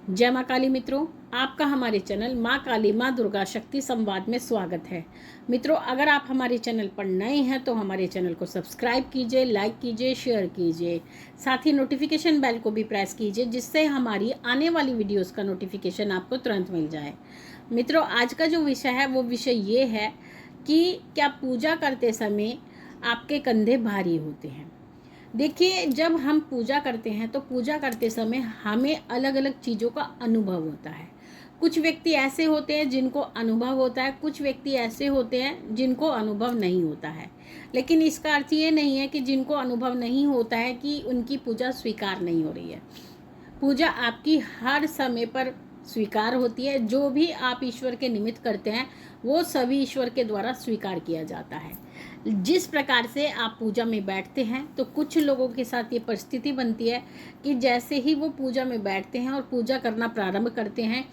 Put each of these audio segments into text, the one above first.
जय माँ काली मित्रों, आपका हमारे चैनल माँ काली माँ दुर्गा शक्ति संवाद में स्वागत है। मित्रों, अगर आप हमारे चैनल पर नए हैं तो हमारे चैनल को सब्सक्राइब कीजिए, लाइक कीजिए, शेयर कीजिए। साथ ही नोटिफिकेशन बेल को भी प्रेस कीजिए, जिससे हमारी आने वाली वीडियोस का नोटिफिकेशन आपको तुरंत मिल जाए। मित्रों, आज का जो विषय है वो विषय ये है कि क्या पूजा करते समय आपके कंधे भारी होते हैं। देखिए, जब हम पूजा करते हैं तो पूजा करते समय हमें अलग अलग चीज़ों का अनुभव होता है। कुछ व्यक्ति ऐसे होते हैं जिनको अनुभव होता है, कुछ व्यक्ति ऐसे होते हैं जिनको अनुभव नहीं होता है। लेकिन इसका अर्थ ये नहीं है कि जिनको अनुभव नहीं होता है कि उनकी पूजा स्वीकार नहीं हो रही है। पूजा आपकी हर समय पर स्वीकार होती है। जो भी आप ईश्वर के निमित्त करते हैं वो सभी ईश्वर के द्वारा स्वीकार किया जाता है। जिस प्रकार से आप पूजा में बैठते हैं तो कुछ लोगों के साथ ये परिस्थिति बनती है कि जैसे ही वो पूजा में बैठते हैं और पूजा करना प्रारंभ करते हैं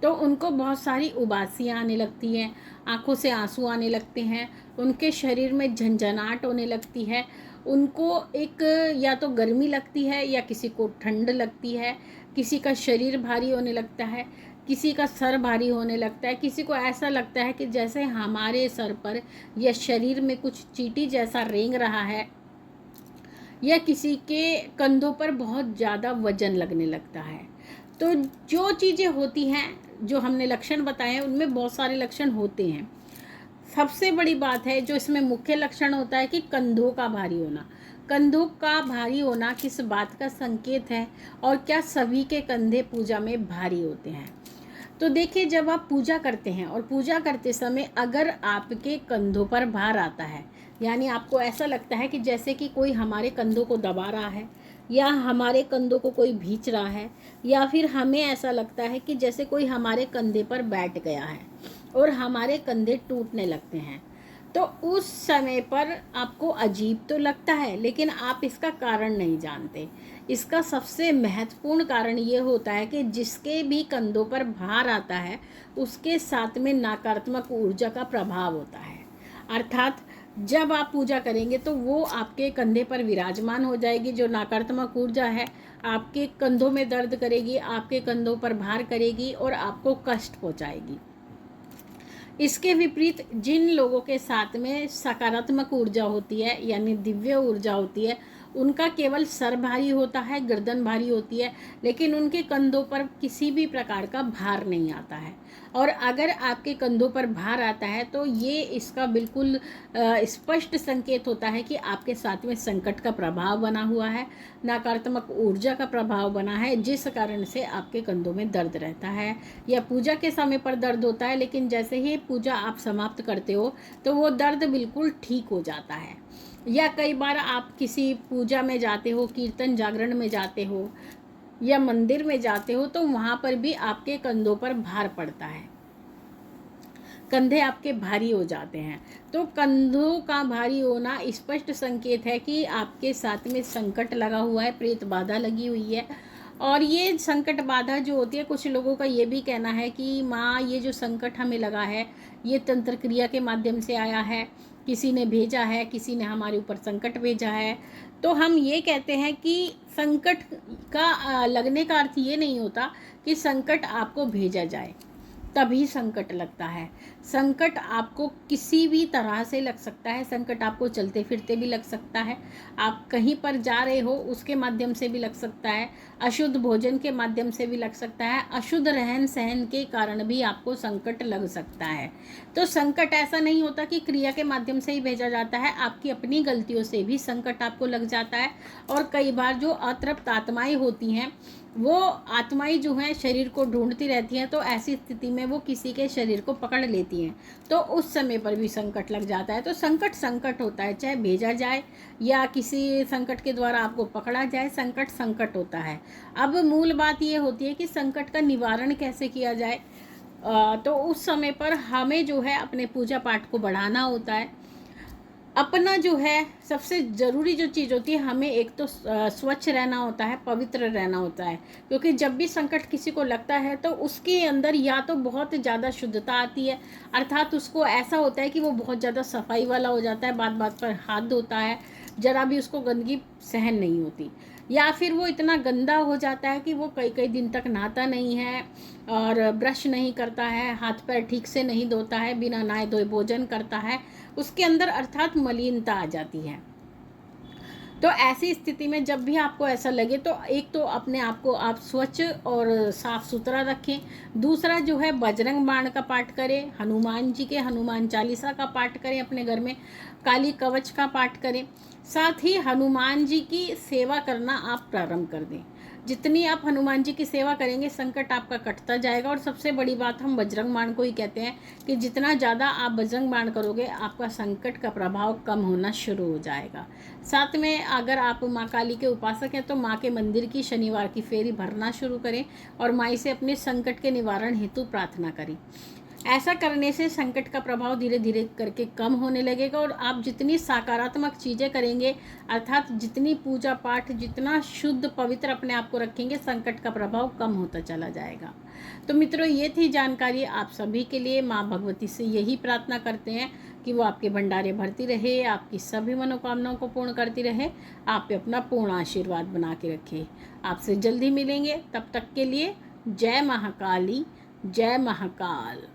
तो उनको बहुत सारी उबासियाँ आने लगती हैं, आंखों से आंसू आने लगते हैं, उनके शरीर में झंझनाहट होने लगती है। उनको एक या तो गर्मी लगती है या किसी को ठंड लगती है, किसी का शरीर भारी होने लगता है, किसी का सर भारी होने लगता है, किसी को ऐसा लगता है कि जैसे हमारे सर पर या शरीर में कुछ चींटी जैसा रेंग रहा है, या किसी के कंधों पर बहुत ज़्यादा वजन लगने लगता है। तो जो चीज़ें होती हैं, जो हमने लक्षण बताए हैं, उनमें बहुत सारे लक्षण होते हैं। सबसे बड़ी बात है जो इसमें मुख्य लक्षण होता है कि कंधों का भारी होना। कंधों का भारी होना किस बात का संकेत है और क्या सभी के कंधे पूजा में भारी होते हैं? तो देखिए, जब आप पूजा करते हैं और पूजा करते समय अगर आपके कंधों पर भार आता है, यानी आपको ऐसा लगता है कि जैसे कि कोई हमारे कंधों को दबा रहा है, या हमारे कंधों को कोई भींच रहा है, या फिर हमें ऐसा लगता है कि जैसे कोई हमारे कंधे पर बैठ गया है और हमारे कंधे टूटने लगते हैं, तो उस समय पर आपको अजीब तो लगता है, लेकिन आप इसका कारण नहीं जानते। इसका सबसे महत्वपूर्ण कारण ये होता है कि जिसके भी कंधों पर भार आता है उसके साथ में नकारात्मक ऊर्जा का प्रभाव होता है। अर्थात जब आप पूजा करेंगे तो वो आपके कंधे पर विराजमान हो जाएगी। जो नकारात्मक ऊर्जा है आपके कंधों में दर्द करेगी, आपके कंधों पर भार करेगी और आपको कष्ट पहुंचाएगी। इसके विपरीत जिन लोगों के साथ में सकारात्मक ऊर्जा होती है, यानी दिव्य ऊर्जा होती है, उनका केवल सर भारी होता है, गर्दन भारी होती है, लेकिन उनके कंधों पर किसी भी प्रकार का भार नहीं आता है। और अगर आपके कंधों पर भार आता है तो ये इसका बिल्कुल स्पष्ट संकेत होता है कि आपके साथ में संकट का प्रभाव बना हुआ है, नकारात्मक ऊर्जा का प्रभाव बना है, जिस कारण से आपके कंधों में दर्द रहता है या पूजा के समय पर दर्द होता है, लेकिन जैसे ही पूजा आप समाप्त करते हो तो वो दर्द बिल्कुल ठीक हो जाता है। या कई बार आप किसी पूजा में जाते हो, कीर्तन जागरण में जाते हो या मंदिर में जाते हो, तो वहाँ पर भी आपके कंधों पर भार पड़ता है, कंधे आपके भारी हो जाते हैं। तो कंधों का भारी होना स्पष्ट संकेत है कि आपके साथ में संकट लगा हुआ है, प्रेत बाधा लगी हुई है। और ये संकट बाधा जो होती है, कुछ लोगों का ये भी कहना है कि माँ, ये जो संकट हमें लगा है ये तंत्र क्रिया के माध्यम से आया है, किसी ने भेजा है, किसी ने हमारे ऊपर संकट भेजा है। तो हम ये कहते हैं कि संकट का लगने का अर्थ ये नहीं होता कि संकट आपको भेजा जाए, तभी संकट लगता है। संकट आपको किसी भी तरह से लग सकता है। संकट आपको चलते फिरते भी लग सकता है, आप कहीं पर जा रहे हो उसके माध्यम से भी लग सकता है, अशुद्ध भोजन के माध्यम से भी लग सकता है, अशुद्ध रहन सहन के कारण भी आपको संकट लग सकता है। तो संकट ऐसा नहीं होता कि क्रिया के माध्यम से ही भेजा जाता है, आपकी अपनी गलतियों से भी संकट आपको लग जाता है। और कई बार जो अतृप्त आत्माएं होती हैं, वो आत्माएं जो हैं शरीर को ढूंढती रहती हैं, तो ऐसी स्थिति में वो किसी के शरीर को पकड़ लेती हैं, तो उस समय पर भी संकट लग जाता है। तो संकट संकट होता है, चाहे भेजा जाए या किसी संकट के द्वारा आपको पकड़ा जाए, संकट संकट होता है। अब मूल बात ये होती है कि संकट का निवारण कैसे किया जाए। तो उस समय पर हमें जो है अपने पूजा पाठ को बढ़ाना होता है। अपना जो है सबसे ज़रूरी जो चीज़ होती है, हमें एक तो स्वच्छ रहना होता है, पवित्र रहना होता है। क्योंकि जब भी संकट किसी को लगता है तो उसके अंदर या तो बहुत ज़्यादा शुद्धता आती है, अर्थात उसको ऐसा होता है कि वो बहुत ज़्यादा सफाई वाला हो जाता है, बात बात पर हाथ धोता है, जरा भी उसको गंदगी सहन नहीं होती। या फिर वो इतना गंदा हो जाता है कि वो कई कई दिन तक नहाता नहीं है और ब्रश नहीं करता है, हाथ पैर ठीक से नहीं धोता है, बिना नहाए धोए भोजन करता है, उसके अंदर अर्थात मलिनता आ जाती है। तो ऐसी स्थिति में जब भी आपको ऐसा लगे तो एक तो अपने आप को आप स्वच्छ और साफ सुथरा रखें। दूसरा जो है बजरंग बाण का पाठ करें, हनुमान जी के हनुमान चालीसा का पाठ करें, अपने घर में काली कवच का पाठ करें। साथ ही हनुमान जी की सेवा करना आप प्रारंभ कर दें। जितनी आप हनुमान जी की सेवा करेंगे संकट आपका कटता जाएगा। और सबसे बड़ी बात हम बजरंग बाण को ही कहते हैं कि जितना ज़्यादा आप बजरंग बाण करोगे आपका संकट का प्रभाव कम होना शुरू हो जाएगा। साथ में अगर आप माँ काली के उपासक हैं तो माँ के मंदिर की शनिवार की फेरी भरना शुरू करें और माई से अपने संकट के निवारण हेतु प्रार्थना करें। ऐसा करने से संकट का प्रभाव धीरे धीरे करके कम होने लगेगा और आप जितनी सकारात्मक चीज़ें करेंगे, अर्थात जितनी पूजा पाठ, जितना शुद्ध पवित्र अपने आप को रखेंगे, संकट का प्रभाव कम होता चला जाएगा। तो मित्रों, ये थी जानकारी आप सभी के लिए। माँ भगवती से यही प्रार्थना करते हैं कि वो आपके भंडारे भरती रहे, आपकी सभी मनोकामनाओं को पूर्ण करती रहे, आप पे अपना पूर्ण आशीर्वाद बना के रखे। आपसे जल्दी मिलेंगे, तब तक के लिए जय महाकाली, जय महाकाल।